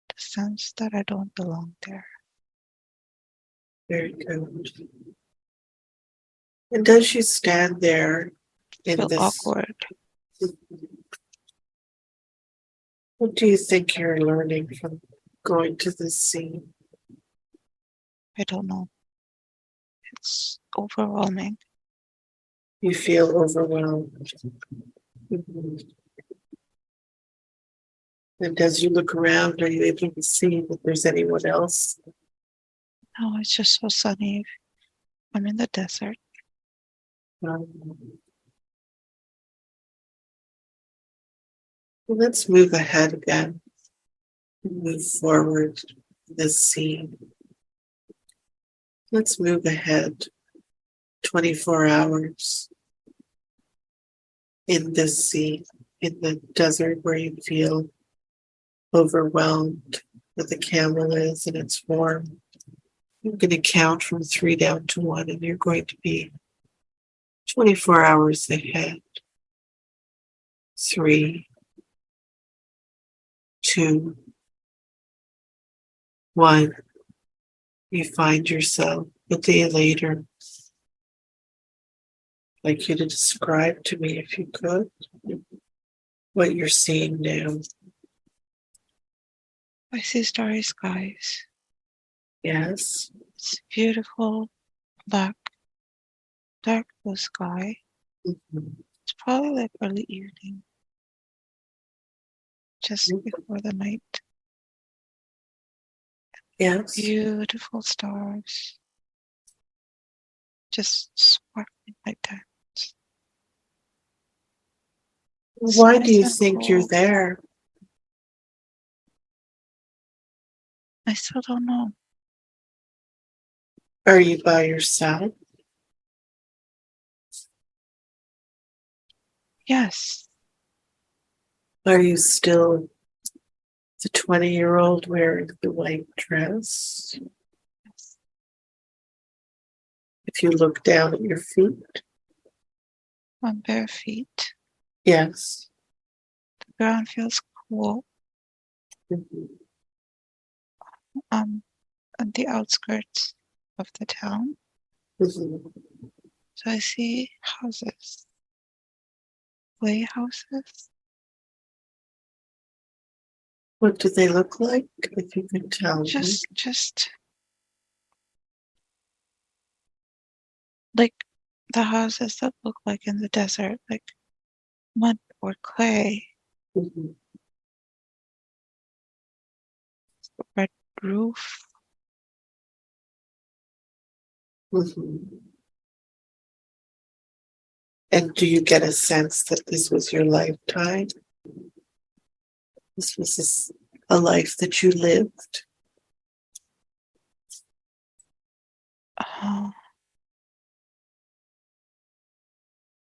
the sense that I don't belong there. Very good. And as you stand there in Feel this, awkward. what do you think you're learning from going to this scene? I don't know. It's overwhelming. You feel overwhelmed. Mhm. And as you look around, are you able to see that there's anyone else? No, it's just so sunny. I'm in the desert. Um, let's move ahead again and move forward in this scene. Let's move ahead 24 hours in this scene, in the desert where you feel overwhelmed where the camel is and it's warm. I'm going to count from 3 down to 1, and you're going to be 24 hours ahead. 3, 2, 1. You find yourself a day later. I'd like you to describe to me, if you could, what you're seeing now. I see starry skies. Yes. It's beautiful, black, dark blue sky. Mhm. It's probably like early evening, just before the night. Yes. Beautiful stars, just sparkling like that. It's Why do nice you and think you're cool. there? I still don't know. Are you by yourself? Yes, Are you still the 20-year-old wearing the white dress? yes. If you look down at your feet, On bare feet. yes. The ground feels cool. Mhm. Um, on the outskirts of the town. Mhm. So I see houses, play houses, What do they look like? If you could tell me. just like the houses that look like in the desert, like mud or clay, Mhm. red roof, Mhm. And do you get a sense that this was your lifetime? This was a life that you lived? Oh,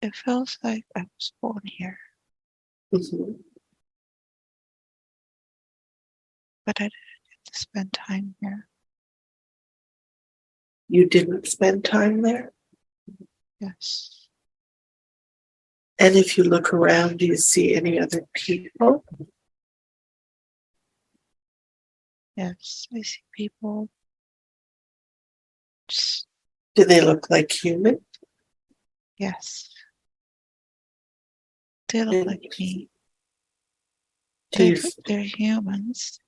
it feels like I was born here, Mhm. but I didn't get to spend time here. You didn't spend time there? Yes. And if you look around, do you see any other people? Yes. I see people. Just, Do they look like human? yes. They look And like me. do you, They're humans.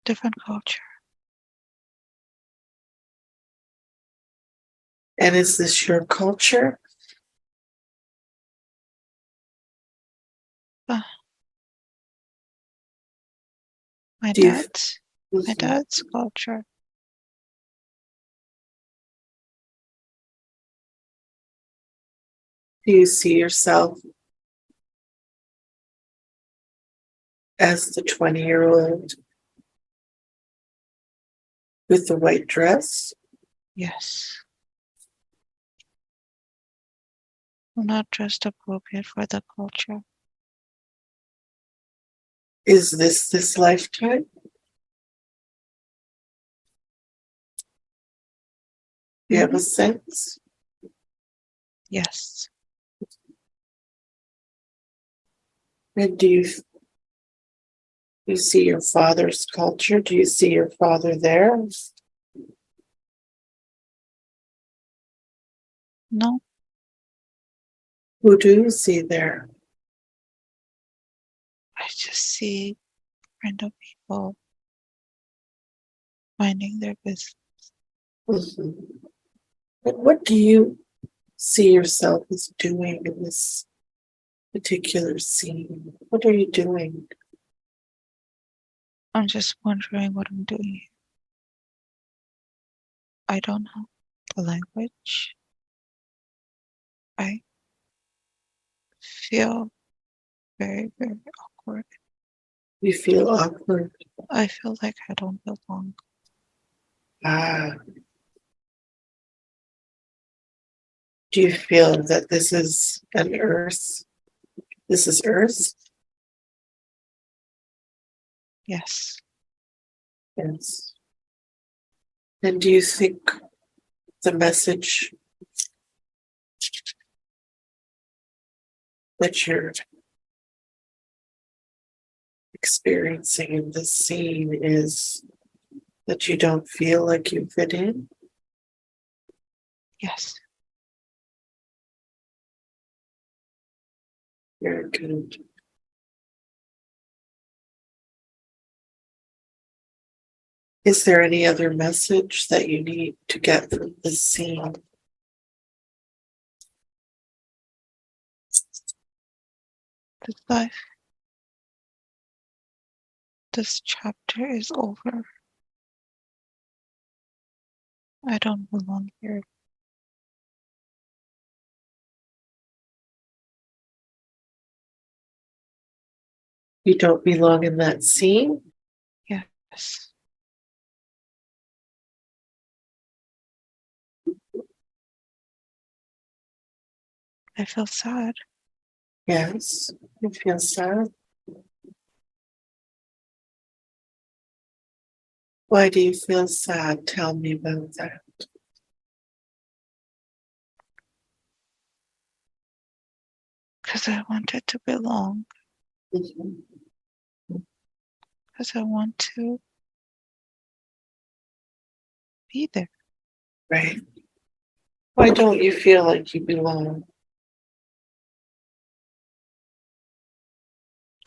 Different culture. and is this your culture? Uh, my Do you, dad's my mhm. dad's culture. Do you see yourself as the 20-year-old with the white dress? Yes. I'm not dressed appropriate for the culture. Is this lifetime? Do you have Hmm. a sense? Yes. And do you see your father's culture? Do you see your father there? No, Who do you see there? I just see random people minding their business. Mhm. And what do you see yourself as doing in this particular scene? What are you doing? I'm just wondering what I'm doing here. I don't know the language. I feel very, very awkward. You feel awkward. I feel like I don't belong. Ah, do you feel that this is an earth? This is earth? Yes. Yes. And do you think the message that you're experiencing in this scene is that you don't feel like you fit in? Yes. Very good. Is there any other message that you need to get from this scene? This life, this chapter is over. I don't belong here. You don't belong in that scene? Yes. I feel sad Yes. You feel sad? Why do you feel sad? Tell me about that. because I wanted to belong, Mhm. because I want to be there. Right. Why don't you feel like you belong?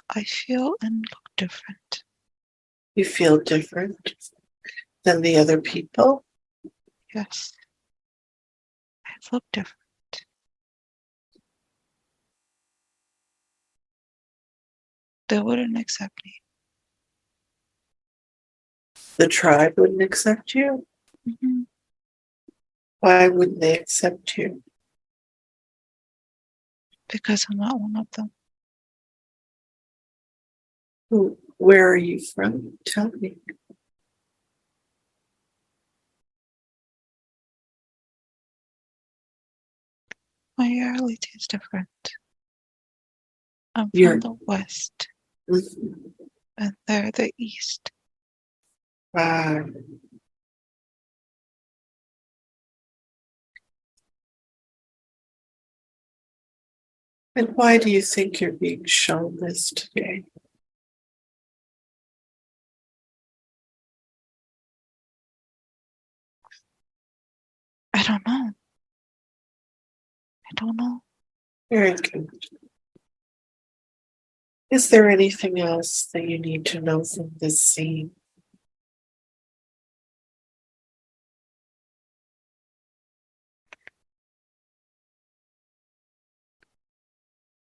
I feel and look different. You feel different than the other people? Yes, I look different. They wouldn't accept me. The tribe wouldn't accept you? Hmm. Why wouldn't they accept you? Because I'm not one of them. Where are you from? Tell me. My reality is different. I'm You're from the West, mhm. and they're the East. Wow. And why do you think you're being shown this today? I don't know. I don't know. Very good. Is there anything else that you need to know from this scene?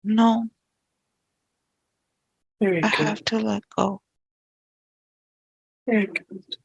No, Very I good. have to let go. Very good.